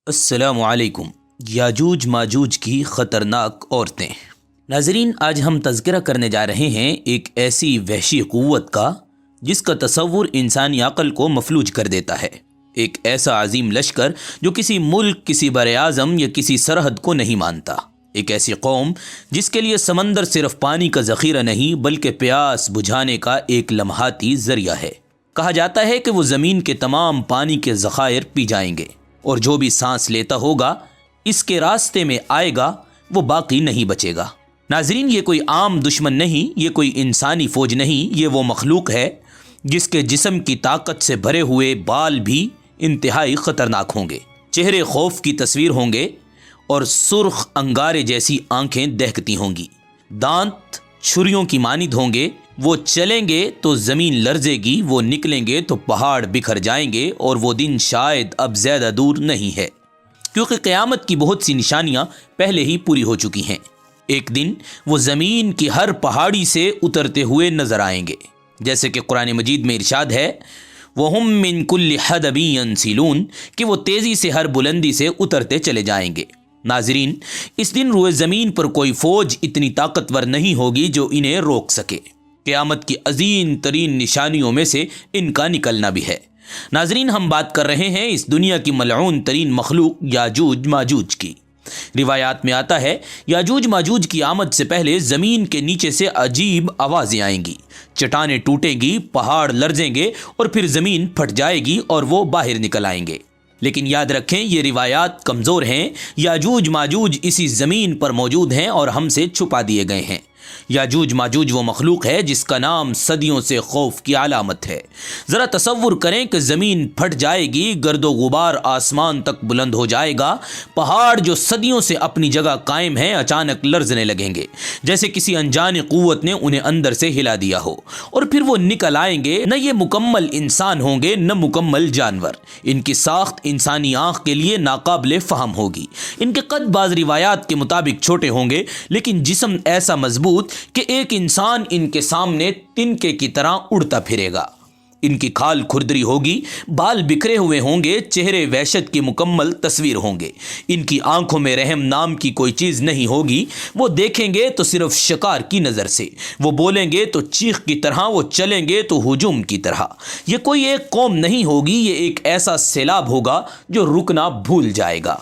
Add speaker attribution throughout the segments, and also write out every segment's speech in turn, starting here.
Speaker 1: السلام علیکم۔ یاجوج ماجوج کی خطرناک عورتیں۔ ناظرین، آج ہم تذکرہ کرنے جا رہے ہیں ایک ایسی وحشی قوت کا جس کا تصور انسانی عقل کو مفلوج کر دیتا ہے۔ ایک ایسا عظیم لشکر جو کسی ملک، کسی بر اعظم یا کسی سرحد کو نہیں مانتا۔ ایک ایسی قوم جس کے لیے سمندر صرف پانی کا ذخیرہ نہیں بلکہ پیاس بجھانے کا ایک لمحاتی ذریعہ ہے۔ کہا جاتا ہے کہ وہ زمین کے تمام پانی کے ذخائر پی جائیں گے، اور جو بھی سانس لیتا ہوگا اس کے راستے میں آئے گا وہ باقی نہیں بچے گا۔ ناظرین، یہ کوئی عام دشمن نہیں، یہ کوئی انسانی فوج نہیں، یہ وہ مخلوق ہے جس کے جسم کی طاقت سے بھرے ہوئے بال بھی انتہائی خطرناک ہوں گے، چہرے خوف کی تصویر ہوں گے اور سرخ انگارے جیسی آنکھیں دہکتی ہوں گی، دانت چھریوں کی مانند ہوں گے۔ وہ چلیں گے تو زمین لرزے گی، وہ نکلیں گے تو پہاڑ بکھر جائیں گے، اور وہ دن شاید اب زیادہ دور نہیں ہے، کیونکہ قیامت کی بہت سی نشانیاں پہلے ہی پوری ہو چکی ہیں۔ ایک دن وہ زمین کی ہر پہاڑی سے اترتے ہوئے نظر آئیں گے، جیسے کہ قرآن مجید میں ارشاد ہے وَهُم مِّن كُلِّ حَدَبٍ يَنْسِلُونَ، کہ وہ تیزی سے ہر بلندی سے اترتے چلے جائیں گے۔ ناظرین، اس دن روئے زمین پر کوئی فوج اتنی طاقتور نہیں ہوگی جو انہیں روک سکے۔ قیامت کی عظیم ترین نشانیوں میں سے ان کا نکلنا بھی ہے۔ ناظرین، ہم بات کر رہے ہیں اس دنیا کی ملعون ترین مخلوق یاجوج ماجوج کی۔ روایات میں آتا ہے یاجوج ماجوج کی آمد سے پہلے زمین کے نیچے سے عجیب آوازیں آئیں گی، چٹانیں ٹوٹیں گی، پہاڑ لرزیں گے، اور پھر زمین پھٹ جائے گی اور وہ باہر نکل آئیں گے۔ لیکن یاد رکھیں، یہ روایات کمزور ہیں۔ یاجوج ماجوج اسی زمین پر موجود ہیں اور ہم سے چھپا دیے گئے ہیں۔ یاجوج ماجوج وہ مخلوق ہے جس کا نام صدیوں سے خوف کی علامت ہے۔ ذرا تصور کریں کہ زمین پھٹ جائے گی، گرد و غبار آسمان تک بلند ہو جائے گا، پہاڑ جو صدیوں سے اپنی جگہ قائم ہیں اچانک لرزنے لگیں گے، جیسے کسی انجانی قوت نے انہیں اندر سے ہلا دیا ہو، اور پھر وہ نکل آئیں گے۔ نہ یہ مکمل انسان ہوں گے نہ مکمل جانور، ان کی ساخت انسانی آنکھ کے لیے ناقابل فہم ہوگی۔ ان کے قد بعض روایات کے مطابق چھوٹے ہوں گے، لیکن جسم ایسا مضبوط کہ ایک انسان ان کے سامنے تنکے کی طرح اڑتا پھرے گا۔ ان کی کھال کھردری ہوگی، بال بکھرے ہوئے ہوں گے، چہرے وحشت کی مکمل تصویر ہوں گے۔ ان کی آنکھوں میں رحم نام کی کوئی چیز نہیں ہوگی، وہ دیکھیں گے تو صرف شکار کی نظر سے، وہ بولیں گے تو چیخ کی طرح، وہ چلیں گے تو ہجوم کی طرح۔ یہ کوئی ایک قوم نہیں ہوگی، یہ ایک ایسا سیلاب ہوگا جو رکنا بھول جائے گا۔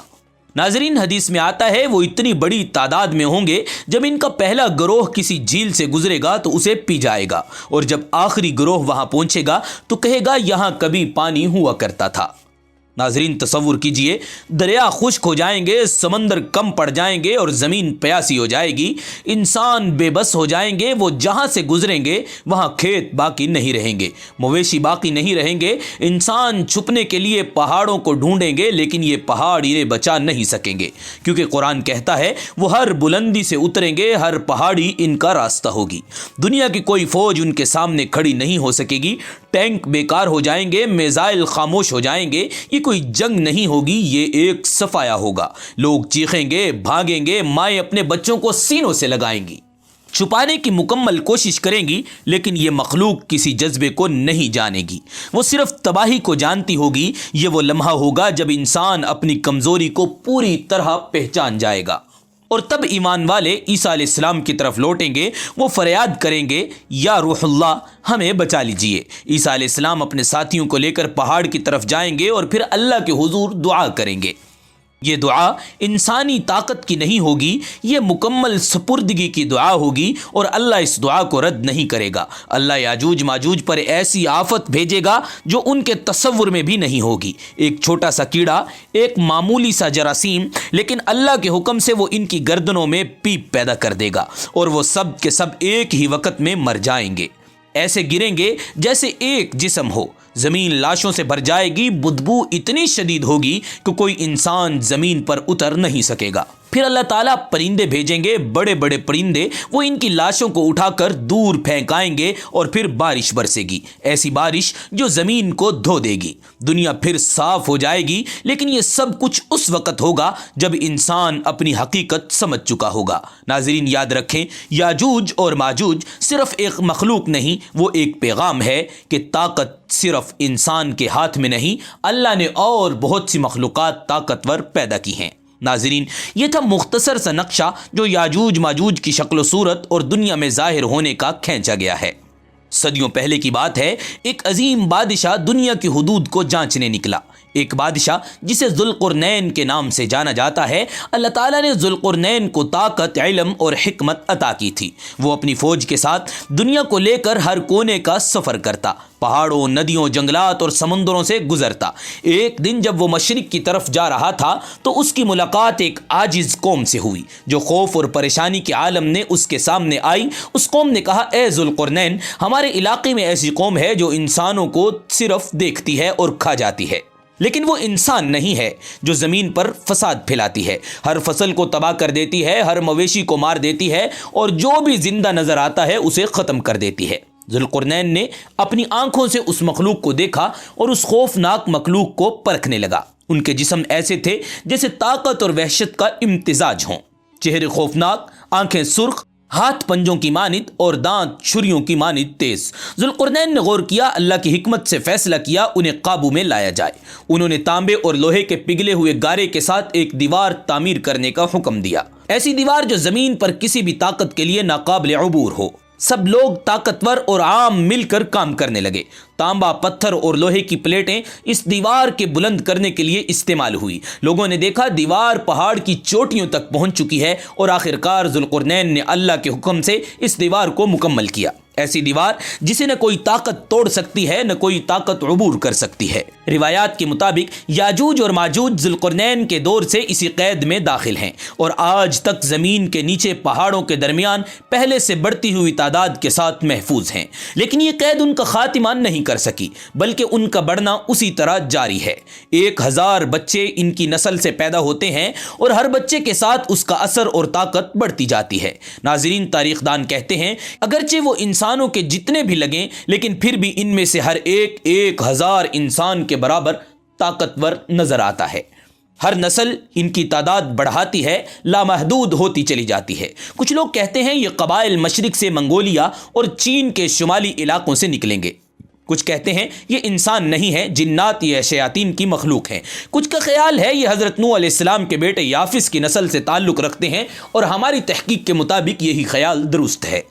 Speaker 1: ناظرین، حدیث میں آتا ہے وہ اتنی بڑی تعداد میں ہوں گے، جب ان کا پہلا گروہ کسی جھیل سے گزرے گا تو اسے پی جائے گا، اور جب آخری گروہ وہاں پہنچے گا تو کہے گا یہاں کبھی پانی ہوا کرتا تھا۔ ناظرین، تصور کیجئے، دریا خشک ہو جائیں گے، سمندر کم پڑ جائیں گے، اور زمین پیاسی ہو جائے گی، انسان بے بس ہو جائیں گے، وہ جہاں سے گزریں گے وہاں کھیت باقی نہیں رہیں گے، مویشی باقی نہیں رہیں گے، انسان چھپنے کے لیے پہاڑوں کو ڈھونڈیں گے، لیکن یہ پہاڑ انہیں بچا نہیں سکیں گے، کیونکہ قرآن کہتا ہے وہ ہر بلندی سے اتریں گے، ہر پہاڑی ان کا راستہ ہوگی۔ دنیا کی کوئی فوج ان کے سامنے کھڑی نہیں ہو سکے گی، ٹینک بیکار ہو جائیں گے، میزائل خاموش ہو جائیں گے۔ یہ کوئی جنگ نہیں ہوگی، یہ ایک صفایا ہوگا۔ لوگ چیخیں گے، بھاگیں گے، مائیں اپنے بچوں کو سینوں سے لگائیں گی، چھپانے کی مکمل کوشش کریں گی، لیکن یہ مخلوق کسی جذبے کو نہیں جانے گی، وہ صرف تباہی کو جانتی ہوگی۔ یہ وہ لمحہ ہوگا جب انسان اپنی کمزوری کو پوری طرح پہچان جائے گا، اور تب ایمان والے عیسیٰ علیہ السلام کی طرف لوٹیں گے، وہ فریاد کریں گے یا روح اللہ ہمیں بچا لیجئے۔ عیسیٰ علیہ السلام اپنے ساتھیوں کو لے کر پہاڑ کی طرف جائیں گے اور پھر اللہ کے حضور دعا کریں گے۔ یہ دعا انسانی طاقت کی نہیں ہوگی، یہ مکمل سپردگی کی دعا ہوگی، اور اللہ اس دعا کو رد نہیں کرے گا۔ اللہ یاجوج ماجوج پر ایسی آفت بھیجے گا جو ان کے تصور میں بھی نہیں ہوگی۔ ایک چھوٹا سا کیڑا، ایک معمولی سا جراثیم، لیکن اللہ کے حکم سے وہ ان کی گردنوں میں پیپ پیدا کر دے گا، اور وہ سب کے سب ایک ہی وقت میں مر جائیں گے، ایسے گریں گے جیسے ایک جسم ہو۔ زمین لاشوں سے بھر جائے گی، بدبو اتنی شدید ہوگی کہ کوئی انسان زمین پر اتر نہیں سکے گا۔ پھر اللہ تعالیٰ پرندے بھیجیں گے، بڑے بڑے پرندے، وہ ان کی لاشوں کو اٹھا کر دور پھینکائیں گے اور پھر بارش برسے گی، ایسی بارش جو زمین کو دھو دے گی، دنیا پھر صاف ہو جائے گی۔ لیکن یہ سب کچھ اس وقت ہوگا جب انسان اپنی حقیقت سمجھ چکا ہوگا۔ ناظرین یاد رکھیں، یاجوج اور ماجوج صرف ایک مخلوق نہیں، وہ ایک پیغام ہے کہ طاقت صرف انسان کے ہاتھ میں نہیں، اللہ نے اور بہت سی مخلوقات طاقتور پیدا کی ہیں۔ ناظرین، یہ تھا مختصر سا نقشہ جو یاجوج ماجوج کی شکل و صورت اور دنیا میں ظاہر ہونے کا کھینچا گیا ہے۔ صدیوں پہلے کی بات ہے، ایک عظیم بادشاہ دنیا کی حدود کو جانچنے نکلا۔ ایک بادشاہ جسے ذوالقرنین کے نام سے جانا جاتا ہے، اللہ تعالیٰ نے ذوالقرنین کو طاقت، علم اور حکمت عطا کی تھی۔ وہ اپنی فوج کے ساتھ دنیا کو لے کر ہر کونے کا سفر کرتا، پہاڑوں، ندیوں، جنگلات اور سمندروں سے گزرتا۔ ایک دن جب وہ مشرق کی طرف جا رہا تھا تو اس کی ملاقات ایک عاجز قوم سے ہوئی جو خوف اور پریشانی کے عالم نے اس کے سامنے آئی۔ اس قوم نے کہا، اے ذوالقرنین، ہمارے علاقے میں ایسی قوم ہے جو انسانوں کو صرف دیکھتی ہے اور کھا جاتی ہے، لیکن وہ انسان نہیں ہے، جو زمین پر فساد پھیلاتی ہے، ہر فصل کو تباہ کر دیتی ہے، ہر مویشی کو مار دیتی ہے اور جو بھی زندہ نظر آتا ہے اسے ختم کر دیتی ہے۔ ذوالقرنین نے اپنی آنکھوں سے اس مخلوق کو دیکھا اور اس خوفناک مخلوق کو پرکھنے لگا۔ ان کے جسم ایسے تھے جیسے طاقت اور وحشت کا امتزاج ہوں، چہرے خوفناک، آنکھیں سرخ، ہاتھ پنجوں کی مانند اور دانت چھریوں کی مانند تیز۔ ذوالقرنین نے غور کیا، اللہ کی حکمت سے فیصلہ کیا انہیں قابو میں لایا جائے۔ انہوں نے تانبے اور لوہے کے پگھلے ہوئے گارے کے ساتھ ایک دیوار تعمیر کرنے کا حکم دیا، ایسی دیوار جو زمین پر کسی بھی طاقت کے لیے ناقابل عبور ہو۔ سب لوگ طاقتور اور عام مل کر کام کرنے لگے۔ تانبا، پتھر اور لوہے کی پلیٹیں اس دیوار کے بلند کرنے کے لیے استعمال ہوئی۔ لوگوں نے دیکھا دیوار پہاڑ کی چوٹیوں تک پہنچ چکی ہے اور آخرکار ذوالقرنین نے اللہ کے حکم سے اس دیوار کو مکمل کیا، ایسی دیوار جسے نہ کوئی طاقت توڑ سکتی ہے، نہ کوئی طاقت عبور کر سکتی ہے۔ روایات کے مطابق یاجوج اور ماجوج ذوالقرنین کے دور سے اسی قید میں داخل ہیں اور آج تک زمین کے نیچے پہاڑوں کے درمیان پہلے سے بڑھتی ہوئی تعداد کے ساتھ محفوظ ہیں۔ لیکن یہ قید ان کا خاتمہ نہیں کر سکی، بلکہ ان کا بڑھنا اسی طرح جاری ہے۔ 1000 بچے ان کی نسل سے پیدا ہوتے ہیں اور ہر بچے کے ساتھ اس کا اثر اور طاقت بڑھتی جاتی ہے۔ ناظرین، تاریخ دان کہتے ہیں اگرچہ وہ انسانوں کے جتنے بھی لگیں، لیکن پھر بھی ان میں سے ہر ایک 1000 انسان کے برابر طاقتور نظر آتا ہے۔ ہر نسل ان کی تعداد بڑھاتی ہے، لامحدود ہوتی چلی جاتی ہے۔ کچھ لوگ کہتے ہیں یہ قبائل مشرق سے منگولیا اور چین کے شمالی علاقوں سے نکلیں گے۔ کچھ کہتے ہیں یہ انسان نہیں ہے، جنات یا شیاطین کی مخلوق ہیں۔ کچھ کا خیال ہے یہ حضرت نوح علیہ السلام کے بیٹے یافس کی نسل سے تعلق رکھتے ہیں، اور ہماری تحقیق کے مطابق یہی خیال درست ہے،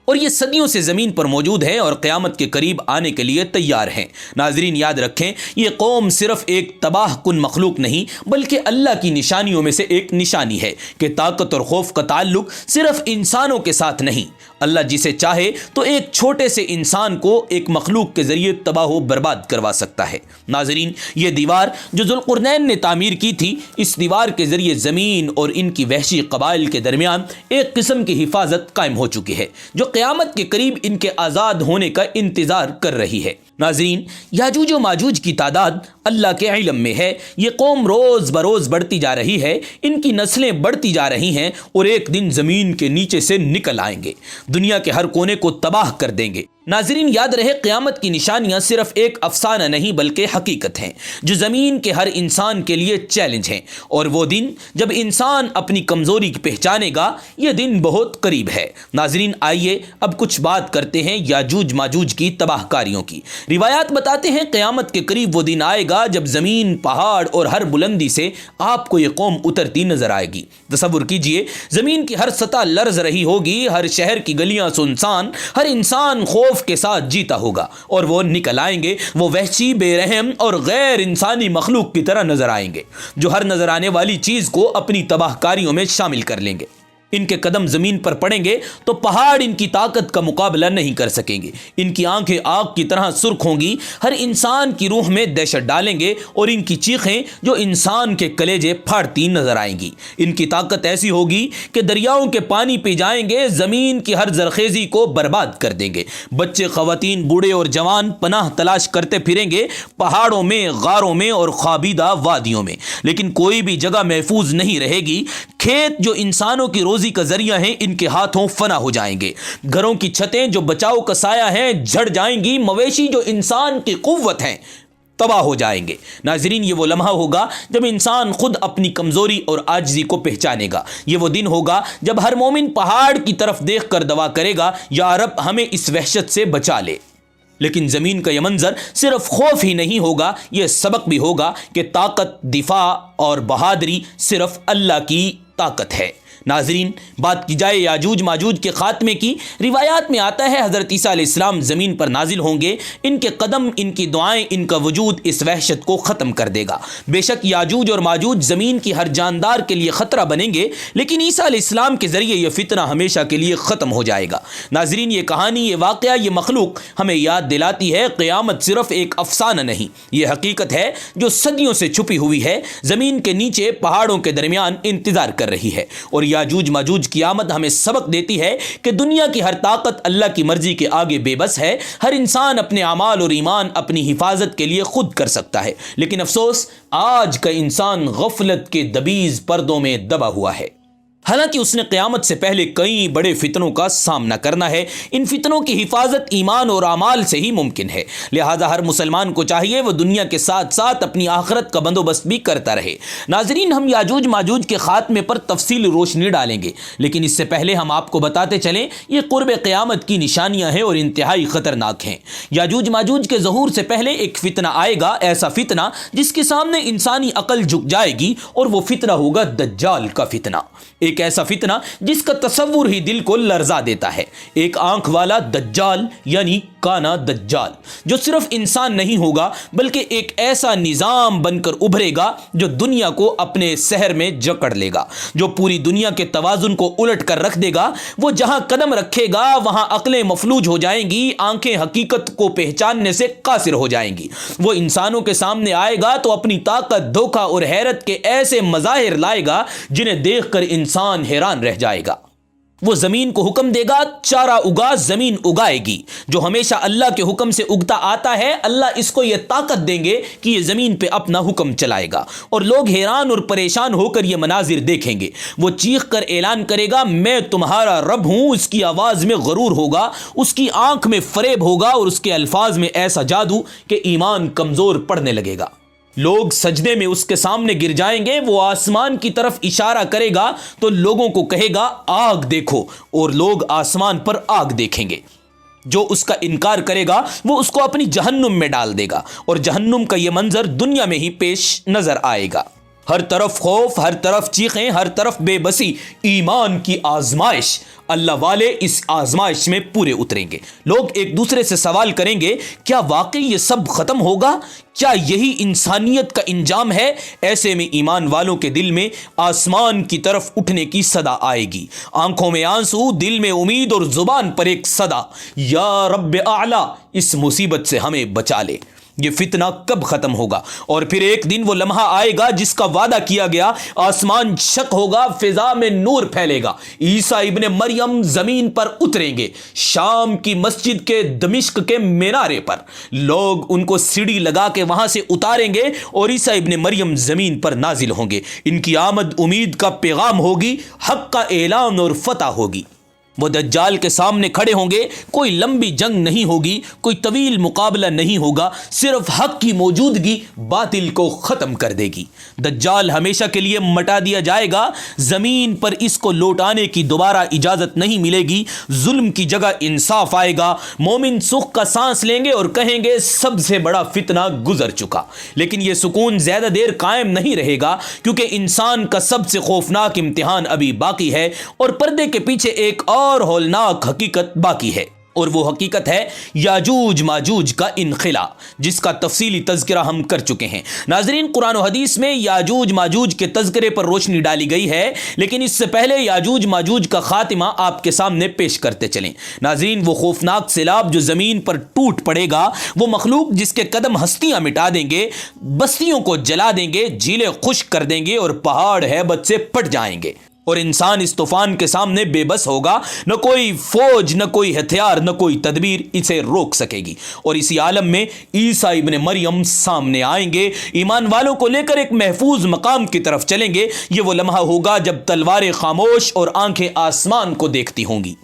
Speaker 1: اور یہ صدیوں سے زمین پر موجود ہے اور قیامت کے قریب آنے کے لیے تیار ہیں۔ ناظرین یاد رکھیں، یہ قوم صرف ایک تباہ کن مخلوق نہیں، بلکہ اللہ کی نشانیوں میں سے ایک نشانی ہے کہ طاقت اور خوف کا تعلق صرف انسانوں کے ساتھ نہیں۔ اللہ جسے چاہے تو ایک چھوٹے سے انسان کو ایک مخلوق کے ذریعے تباہ و برباد کروا سکتا ہے۔ ناظرین، یہ دیوار جو ذوالقرنین نے تعمیر کی تھی، اس دیوار کے ذریعے زمین اور ان کی وحشی قبائل کے درمیان ایک قسم کی حفاظت قائم ہو چکی ہے، جو قیامت کے قریب ان کے آزاد ہونے کا انتظار کر رہی ہے۔ ناظرین، یاجوج و ماجوج کی تعداد اللہ کے علم میں ہے۔ یہ قوم روز بروز بڑھتی جا رہی ہے، ان کی نسلیں بڑھتی جا رہی ہیں اور ایک دن زمین کے نیچے سے نکل آئیں گے، دنیا کے ہر کونے کو تباہ کر دیں گے۔ ناظرین یاد رہے، قیامت کی نشانیاں صرف ایک افسانہ نہیں بلکہ حقیقت ہیں، جو زمین کے ہر انسان کے لیے چیلنج ہیں، اور وہ دن جب انسان اپنی کمزوری پہچانے گا، یہ دن بہت قریب ہے۔ ناظرین، آئیے اب کچھ بات کرتے ہیں یاجوج ماجوج کی تباہ کاریوں کی۔ روایات بتاتے ہیں قیامت کے قریب وہ دن آئے گا جب زمین، پہاڑ اور ہر بلندی سے آپ کو یہ قوم اترتی نظر آئے گی۔ تصور کیجئے، زمین کی ہر سطح لرز رہی ہوگی، ہر شہر کی گلیاں سنسان، ہر انسان خوف کے ساتھ جیتا ہوگا، اور وہ نکل آئیں گے، وہ وحشی، بے رحم اور غیر انسانی مخلوق کی طرح نظر آئیں گے، جو ہر نظر آنے والی چیز کو اپنی تباہ کاریوں میں شامل کر لیں گے۔ ان کے قدم زمین پر پڑیں گے تو پہاڑ ان کی طاقت کا مقابلہ نہیں کر سکیں گے۔ ان کی آنکھیں آگ کی طرح سرخ ہوں گی، ہر انسان کی روح میں دہشت ڈالیں گے، اور ان کی چیخیں جو انسان کے کلیجے پھاڑتی نظر آئیں گی۔ ان کی طاقت ایسی ہوگی کہ دریاؤں کے پانی پی جائیں گے، زمین کی ہر زرخیزی کو برباد کر دیں گے۔ بچے، خواتین، بوڑھے اور جوان پناہ تلاش کرتے پھریں گے، پہاڑوں میں، غاروں میں اور خوابیدہ وادیوں میں، لیکن کوئی بھی جگہ محفوظ نہیں رہے گی۔ کھیت جو انسانوں کی روزی کا ذریعہ ہیں ان کے ہاتھوں فنا ہو جائیں گے، گھروں کی چھتیں جو بچاؤ کا سایہ ہیں جھڑ جائیں گی، مویشی جو انسان کی قوت ہیں تباہ ہو جائیں گے۔ ناظرین، یہ وہ لمحہ ہوگا جب انسان خود اپنی کمزوری اور عاجزی کو پہچانے گا۔ یہ وہ دن ہوگا جب ہر مومن پہاڑ کی طرف دیکھ کر دعا کرے گا، یا رب ہمیں اس وحشت سے بچا لے۔ لیکن زمین کا یہ منظر صرف خوف ہی نہیں ہوگا، یہ سبق بھی ہوگا کہ طاقت، دفاع اور بہادری صرف اللہ کی طاقت ہے۔ ناظرین، بات کی جائے یاجوج ماجوج کے خاتمے کی، روایات میں آتا ہے حضرت عیسیٰ علیہ السلام زمین پر نازل ہوں گے، ان کے قدم، ان کی دعائیں، ان کا وجود اس وحشت کو ختم کر دے گا۔ بے شک یاجوج اور ماجوج زمین کی ہر جاندار کے لیے خطرہ بنیں گے، لیکن عیسیٰ علیہ السلام کے ذریعے یہ فتنہ ہمیشہ کے لیے ختم ہو جائے گا۔ ناظرین، یہ کہانی، یہ واقعہ، یہ مخلوق ہمیں یاد دلاتی ہے قیامت صرف ایک افسانہ نہیں، یہ حقیقت ہے جو صدیوں سے چھپی ہوئی ہے، زمین کے نیچے پہاڑوں کے درمیان انتظار کر رہی ہے۔ اور یاجوج ماجوج کی آمد ہمیں سبق دیتی ہے کہ دنیا کی ہر طاقت اللہ کی مرضی کے آگے بے بس ہے۔ ہر انسان اپنے اعمال اور ایمان اپنی حفاظت کے لیے خود کر سکتا ہے، لیکن افسوس آج کا انسان غفلت کے دبیز پردوں میں دبا ہوا ہے۔ حالانکہ اس نے قیامت سے پہلے کئی بڑے فتنوں کا سامنا کرنا ہے۔ ان فتنوں کی حفاظت ایمان اور اعمال سے ہی ممکن ہے، لہذا ہر مسلمان کو چاہیے وہ دنیا کے ساتھ ساتھ اپنی آخرت کا بندوبست بھی کرتا رہے۔ ناظرین، ہم یاجوج ماجوج کے خاتمے پر تفصیل روشنی ڈالیں گے، لیکن اس سے پہلے ہم آپ کو بتاتے چلیں یہ قرب قیامت کی نشانیاں ہیں اور انتہائی خطرناک ہیں۔ یاجوج ماجوج کے ظہور سے پہلے ایک فتنہ آئے گا، ایسا فتنہ جس کے سامنے انسانی عقل جھک جائے گی، اور وہ فتنہ ہوگا دجال کا فتنہ۔ ایک ایسا فتنہ جس کا تصور ہی دل کو لرزا دیتا ہے، ایک آنکھ والا دجال یعنی کانا دجال، جو صرف انسان نہیں ہوگا بلکہ ایک ایسا نظام بن کر ابھرے گا جو دنیا کو اپنے سحر میں جکڑ لے گا، جو پوری دنیا کے توازن کو الٹ کر رکھ دے گا۔ وہ جہاں قدم رکھے گا وہاں عقلیں مفلوج ہو جائیں گی، آنکھیں حقیقت کو پہچاننے سے قاصر ہو جائیں گی۔ وہ انسانوں کے سامنے آئے گا تو اپنی طاقت، دھوکہ اور حیرت کے ایسے مظاہر لائے گا جنہیں دیکھ کر انسان حیران رہ جائے گا۔ وہ زمین کو حکم دے گا چارہ اگا، زمین اگائے گی، جو ہمیشہ اللہ کے حکم سے اگتا آتا ہے۔ اللہ اس کو یہ طاقت دیں گے کہ یہ زمین پہ اپنا حکم چلائے گا، اور لوگ حیران اور پریشان ہو کر یہ مناظر دیکھیں گے۔ وہ چیخ کر اعلان کرے گا میں تمہارا رب ہوں، اس کی آواز میں غرور ہوگا، اس کی آنکھ میں فریب ہوگا، اور اس کے الفاظ میں ایسا جادو کہ ایمان کمزور پڑنے لگے گا۔ لوگ سجدے میں اس کے سامنے گر جائیں گے۔ وہ آسمان کی طرف اشارہ کرے گا تو لوگوں کو کہے گا آگ دیکھو، اور لوگ آسمان پر آگ دیکھیں گے۔ جو اس کا انکار کرے گا وہ اس کو اپنی جہنم میں ڈال دے گا، اور جہنم کا یہ منظر دنیا میں ہی پیش نظر آئے گا۔ ہر طرف خوف، ہر طرف چیخیں، ہر طرف بے بسی، ایمان کی آزمائش۔ اللہ والے اس آزمائش میں پورے اتریں گے۔ لوگ ایک دوسرے سے سوال کریں گے کیا واقعی یہ سب ختم ہوگا؟ کیا یہی انسانیت کا انجام ہے؟ ایسے میں ایمان والوں کے دل میں آسمان کی طرف اٹھنے کی صدا آئے گی، آنکھوں میں آنسو، دل میں امید، اور زبان پر ایک صدا، یا رب اعلی، اس مصیبت سے ہمیں بچا لے۔ یہ فتنہ کب ختم ہوگا؟ اور پھر ایک دن وہ لمحہ آئے گا جس کا وعدہ کیا گیا، آسمان شق ہوگا، فضا میں نور پھیلے گا، عیسیٰ ابن مریم زمین پر اتریں گے، شام کی مسجد کے دمشق کے مینارے پر لوگ ان کو سیڑھی لگا کے وہاں سے اتاریں گے، اور عیسیٰ ابن مریم زمین پر نازل ہوں گے۔ ان کی آمد امید کا پیغام ہوگی، حق کا اعلان اور فتح ہوگی۔ وہ دجال کے سامنے کھڑے ہوں گے، کوئی لمبی جنگ نہیں ہوگی، کوئی طویل مقابلہ نہیں ہوگا، صرف حق کی موجودگی باطل کو ختم کر دے گی۔ دجال ہمیشہ کے لیے مٹا دیا جائے گا، زمین پر اس کو لوٹانے کی دوبارہ اجازت نہیں ملے گی۔ ظلم کی جگہ انصاف آئے گا، مومن سکھ کا سانس لیں گے اور کہیں گے سب سے بڑا فتنہ گزر چکا۔ لیکن یہ سکون زیادہ دیر قائم نہیں رہے گا، کیونکہ انسان کا سب سے خوفناک امتحان ابھی باقی ہے، اور پردے کے پیچھے ایک اور ہولناک حقیقت باقی ہے، اور وہ حقیقت ہے یاجوج ماجوج کا انخلا، جس کا تفصیلی تذکرہ ہم کر چکے ہیں۔ ناظرین، قرآن و حدیث میں یاجوج ماجوج کے تذکرے پر روشنی ڈالی گئی ہے، لیکن اس سے پہلے یاجوج ماجوج کا خاتمہ آپ کے سامنے پیش کرتے چلیں۔ ناظرین، وہ خوفناک سیلاب جو زمین پر ٹوٹ پڑے گا، وہ مخلوق جس کے قدم ہستیاں مٹا دیں گے، بستیوں کو جلا دیں گے، جھیلیں خشک کر دیں گے، اور پہاڑ ہیبت سے پھٹ جائیں گے۔ اور انسان اس طوفان کے سامنے بے بس ہوگا. نہ کوئی فوج، نہ کوئی ہتھیار، نہ کوئی تدبیر اسے روک سکے گی. اور اسی عالم میں عیسیٰ ابن مریم سامنے آئیں گے، ایمان والوں کو لے کر ایک محفوظ مقام کی طرف چلیں گے. یہ وہ لمحہ ہوگا جب تلواریں خاموش اور آنکھیں آسمان کو دیکھتی ہوں گی.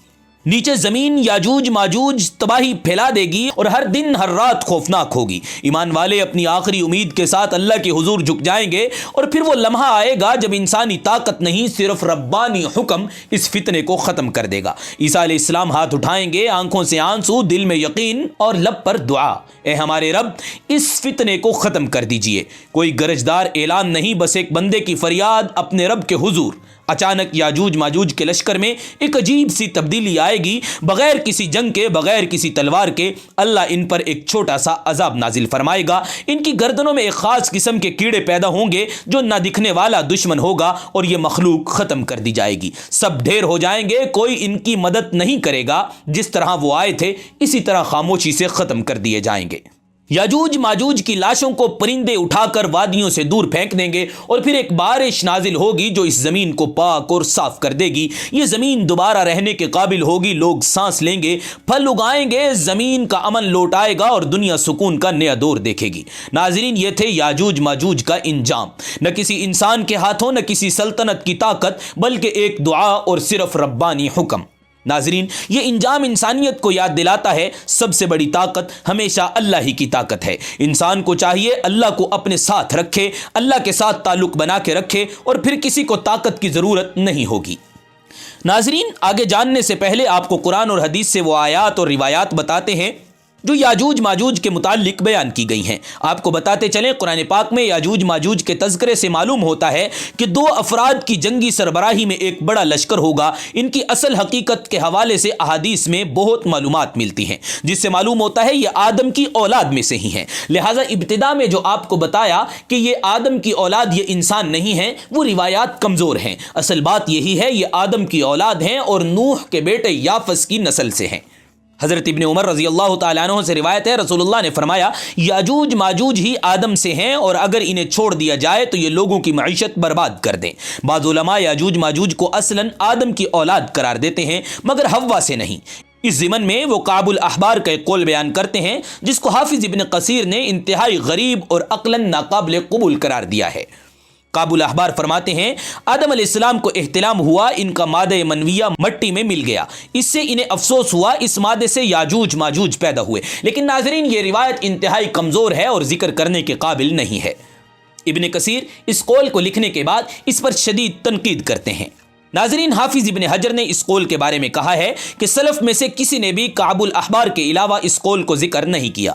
Speaker 1: نیچے زمین یاجوج ماجوج تباہی پھیلا دے گی اور ہر دن ہر رات خوفناک ہوگی. ایمان والے اپنی آخری امید کے ساتھ اللہ کے حضور جھک جائیں گے، اور پھر وہ لمحہ آئے گا جب انسانی طاقت نہیں، صرف ربانی حکم اس فتنے کو ختم کر دے گا. عیسیٰ علیہ السلام ہاتھ اٹھائیں گے، آنکھوں سے آنسو، دل میں یقین اور لب پر دعا. اے ہمارے رب، اس فتنے کو ختم کر دیجئے. کوئی گرجدار اعلان نہیں، بس ایک بندے کی فریاد اپنے رب کے حضور. اچانک یاجوج ماجوج کے لشکر میں ایک عجیب سی تبدیلی آئے گی. بغیر کسی جنگ کے، بغیر کسی تلوار کے، اللہ ان پر ایک چھوٹا سا عذاب نازل فرمائے گا. ان کی گردنوں میں ایک خاص قسم کے کیڑے پیدا ہوں گے جو نہ دکھنے والا دشمن ہوگا، اور یہ مخلوق ختم کر دی جائے گی. سب ڈھیر ہو جائیں گے، کوئی ان کی مدد نہیں کرے گا. جس طرح وہ آئے تھے اسی طرح خاموشی سے ختم کر دیے جائیں گے. یاجوج ماجوج کی لاشوں کو پرندے اٹھا کر وادیوں سے دور پھینک دیں گے، اور پھر ایک بارش نازل ہوگی جو اس زمین کو پاک اور صاف کر دے گی. یہ زمین دوبارہ رہنے کے قابل ہوگی، لوگ سانس لیں گے، پھل اگائیں گے، زمین کا امن لوٹ آئے گا اور دنیا سکون کا نیا دور دیکھے گی. ناظرین، یہ تھے یاجوج ماجوج کا انجام. نہ کسی انسان کے ہاتھوں، نہ کسی سلطنت کی طاقت، بلکہ ایک دعا اور صرف ربانی حکم. ناظرین، یہ انجام انسانیت کو یاد دلاتا ہے سب سے بڑی طاقت ہمیشہ اللہ ہی کی طاقت ہے. انسان کو چاہیے اللہ کو اپنے ساتھ رکھے، اللہ کے ساتھ تعلق بنا کے رکھے، اور پھر کسی کو طاقت کی ضرورت نہیں ہوگی. ناظرین، آگے جاننے سے پہلے آپ کو قرآن اور حدیث سے وہ آیات اور روایات بتاتے ہیں جو یاجوج ماجوج کے متعلق بیان کی گئی ہیں. آپ کو بتاتے چلیں، قرآن پاک میں یاجوج ماجوج کے تذکرے سے معلوم ہوتا ہے کہ 2 افراد کی جنگی سربراہی میں ایک بڑا لشکر ہوگا. ان کی اصل حقیقت کے حوالے سے احادیث میں بہت معلومات ملتی ہیں، جس سے معلوم ہوتا ہے یہ آدم کی اولاد میں سے ہی ہیں. لہٰذا ابتدا میں جو آپ کو بتایا کہ یہ آدم کی اولاد، یہ انسان نہیں ہیں، وہ روایات کمزور ہیں. اصل بات یہی ہے، یہ آدم کی اولاد ہیں اور نوح کے بیٹے یافس کی نسل سے ہیں. حضرت ابن عمر رضی اللہ تعالیٰ عنہ سے روایت ہے، رسول اللہ نے فرمایا یاجوج ماجوج ہی آدم سے ہیں، اور اگر انہیں چھوڑ دیا جائے تو یہ لوگوں کی معیشت برباد کر دیں. بعض علماء یاجوج ماجوج کو اصلاً آدم کی اولاد قرار دیتے ہیں، مگر حوا سے نہیں. اس ضمن میں وہ کعب الاحبار کا ایک قول بیان کرتے ہیں جس کو حافظ ابن کثیر نے انتہائی غریب اور عقلاً ناقابل قبول قرار دیا ہے. کعب الاحبار فرماتے ہیں آدم علیہ السلام کو احتلام ہوا، ان کا مادہ منویہ مٹی میں مل گیا، اس سے انہیں افسوس ہوا، اس مادے سے یاجوج ماجوج پیدا ہوئے. لیکن ناظرین، یہ روایت انتہائی کمزور ہے اور ذکر کرنے کے قابل نہیں ہے. ابن کثیر اس قول کو لکھنے کے بعد اس پر شدید تنقید کرتے ہیں. ناظرین، حافظ ابن حجر نے اس قول کے بارے میں کہا ہے کہ سلف میں سے کسی نے بھی کعب الاحبار کے علاوہ اس قول کو ذکر نہیں کیا.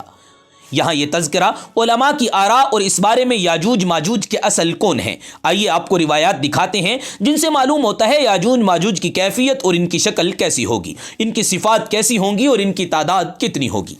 Speaker 1: یہاں یہ تذکرہ علماء کی آراء اور اس بارے میں یاجوج ماجوج کے اصل کون ہیں. آئیے آپ کو روایات دکھاتے ہیں جن سے معلوم ہوتا ہے یاجوج ماجوج کی کیفیت اور ان کی شکل کیسی ہوگی، ان کی صفات کیسی ہوں گی اور ان کی تعداد کتنی ہوگی.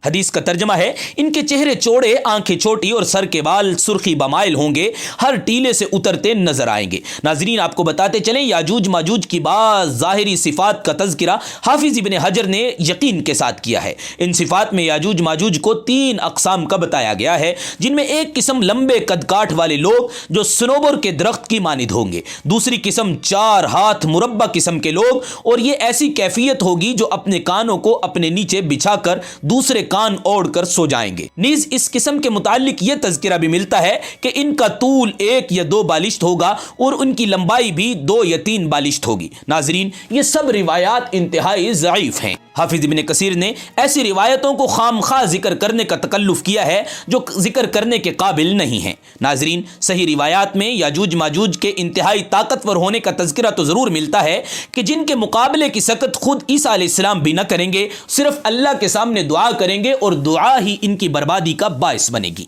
Speaker 1: حدیث کا ترجمہ ہے، ان کے چہرے چوڑے، آنکھیں چھوٹی اور سر کے بال سرخی بمائل ہوں گے، ہر ٹیلے سے اترتے نظر آئیں گے. ناظرین، آپ کو بتاتے چلیں یاجوج ماجوج کی بعض ظاہری صفات کا تذکرہ حافظ ابن حجر نے یقین کے ساتھ کیا ہے. ان صفات میں یاجوج ماجوج کو 3 اقسام کا بتایا گیا ہے، جن میں ایک قسم لمبے قد کاٹ والے لوگ جو سنوبر کے درخت کی مانند ہوں گے، دوسری قسم 4 ہاتھ مربع قسم کے لوگ، اور یہ ایسی کیفیت ہوگی جو اپنے کانوں کو اپنے نیچے بچھا کر دوسرے کان اوڑھ کر سو جائیں گے. نیز اس قسم کے متعلق یہ تذکرہ بھی ملتا ہے کہ ان کا طول 1 یا 2 بالشت ہوگا اور ان کی لمبائی بھی 2 یا 3 بالشت ہوگی. ناظرین، یہ سب روایات انتہائی ضعیف ہیں. حافظ ابن کثیر نے ایسی روایتوں کو خام خواہ ذکر کرنے کا تکلف کیا ہے جو ذکر کرنے کے قابل نہیں ہیں. ناظرین، صحیح روایات میں یاجوج ماجوج کے انتہائی طاقتور ہونے کا تذکرہ تو ضرور ملتا ہے کہ جن کے مقابلے کی سکت خود عیسیٰ علیہ السلام بھی نہ کریں گے، صرف اللہ کے سامنے دعا کریں گے اور دعا ہی ان کی بربادی کا باعث بنے گی.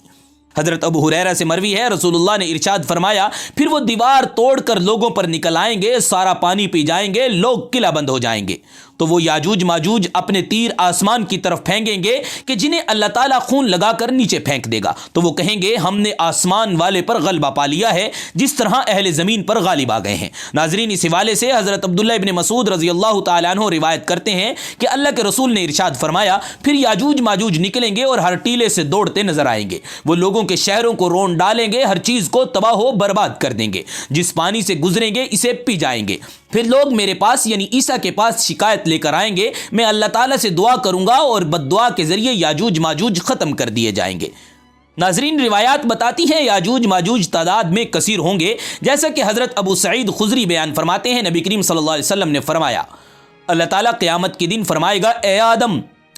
Speaker 1: حضرت ابو ہریرہ سے مروی ہے، رسول اللہ نے ارشاد فرمایا، پھر وہ دیوار توڑ کر لوگوں پر نکل آئیں گے، سارا پانی پی جائیں گے، لوگ قلعہ بند ہو جائیں گے. تو وہ یاجوج ماجوج اپنے تیر آسمان کی طرف پھینکیں گے کہ جنہیں اللہ تعالیٰ خون لگا کر نیچے پھینک دے گا، تو وہ کہیں گے ہم نے آسمان والے پر غلبہ پا لیا ہے جس طرح اہل زمین پر غالب آ گئے ہیں۔ ناظرین، اس حوالے سے حضرت عبداللہ ابن مسعود رضی اللہ تعالیٰ عنہ روایت کرتے ہیں کہ اللہ کے رسول نے ارشاد فرمایا، پھر یاجوج ماجوج نکلیں گے اور ہر ٹیلے سے دوڑتے نظر آئیں گے، وہ لوگوں کے شہروں کو رون ڈالیں گے، ہر چیز کو تباہ و برباد کر دیں گے، جس پانی سے گزریں گے اسے پی جائیں گے۔ پھر لوگ میرے پاس یعنی عیسیٰ کے پاس شکایت لے کر آئیں گے، میں اللہ تعالیٰ سے دعا کروں گا اور بد دعا کے ذریعے یاجوج ماجوج ختم کر دیے جائیں گے۔ ناظرین، روایات بتاتی ہیں یاجوج ماجوج تعداد میں کثیر ہوں گے، جیسا کہ حضرت ابو سعید خضری بیان فرماتے ہیں، نبی کریم صلی اللہ علیہ وسلم نے فرمایا، اللہ تعالیٰ قیامت کے دن فرمائے گا، اے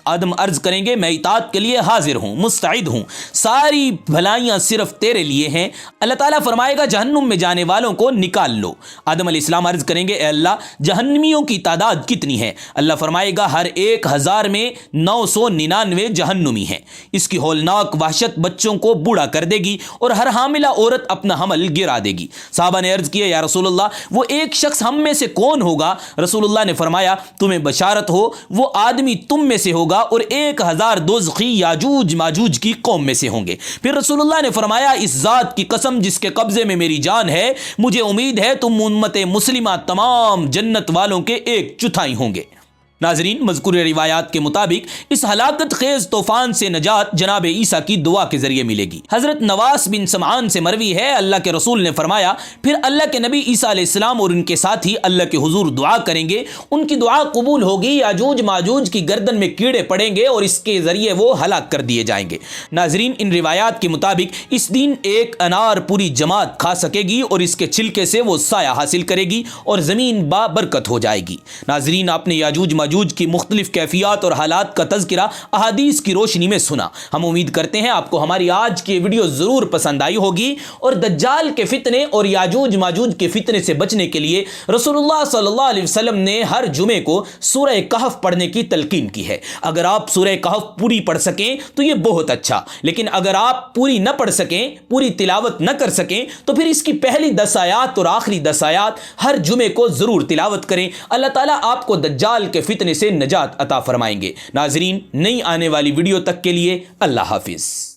Speaker 1: آدم عرض کریں گے، میں اطاعت کے لیے حاضر ہوں، مستعد ہوں، ساری بھلائیاں صرف تیرے لیے ہیں۔ اللہ تعالیٰ فرمائے گا، جہنم میں جانے والوں کو نکال لو۔ آدم علیہ السلام عرض کریں گے، اے اللہ جہنمیوں کی تعداد کتنی ہے؟ اللہ فرمائے گا، ہر 1000 میں 999 جہنمی ہیں۔ اس کی ہولناک وحشت بچوں کو بوڑھا کر دے گی اور ہر حاملہ عورت اپنا حمل گرا دے گی۔ صحابہ نے عرض کیا، یا رسول اللہ، وہ ایک شخص ہم میں سے کون ہوگا؟ رسول اللہ نے فرمایا، تمہیں بشارت ہو، وہ آدمی تم میں سے ہوگا اور 1000 دوزخی یاجوج ماجوج کی قوم میں سے ہوں گے۔ پھر رسول اللہ نے فرمایا، اس ذات کی قسم جس کے قبضے میں میری جان ہے، مجھے امید ہے تم امت مسلمہ تمام جنت والوں کے 1/4 ہوں گے۔ ناظرین، مذکور روایات کے مطابق اس ہلاکت خیز طوفان سے نجات جناب عیسیٰ کی دعا کے ذریعے ملے گی۔ حضرت نواس بن سمعان سے مروی ہے، اللہ کے رسول نے فرمایا، پھر اللہ کے نبی عیسیٰ علیہ السلام اور ان کے ساتھی اللہ کے حضور دعا کریں گے، ان کی دعا قبول ہوگی، یاجوج ماجوج کی گردن میں کیڑے پڑیں گے اور اس کے ذریعے وہ ہلاک کر دیے جائیں گے۔ ناظرین، ان روایات کے مطابق اس دن ایک انار پوری جماعت کھا سکے گی اور اس کے چھلکے سے وہ سایہ حاصل کرے گی اور زمین بابرکت ہو جائے گی۔ ناظرین، آپ نے یاجوج ماجوج کی مختلف کیفیات اور حالات کا تذکرہ احادیث کی روشنی میں سنا۔ ہم امید کرتے ہیں آپ کو ہماری آج کی ویڈیو ضرور پسند آئی ہوگی اور دجال کے فتنے اور یاجوج ماجوج کے فتنے سے بچنے کے لیے رسول اللہ صلی اللہ علیہ وسلم نے ہر جمعے کو سورہ کہف پڑھنے کی تلقین کی ہے۔ اگر آپ سورہ کہف پوری پڑھ سکیں تو یہ بہت اچھا، لیکن اگر آپ پوری نہ پڑھ سکیں، پوری تلاوت نہ کر سکیں، تو پھر اس کی پہلی 10 آیات اور آخری 10 آیات ہر جمعے کو ضرور تلاوت کریں۔ اللہ تعالیٰ آپ کو دجال کے فتنے سے نجات عطا فرمائیں گے۔ ناظرین، نئی آنے والی ویڈیو تک کے لیے اللہ حافظ۔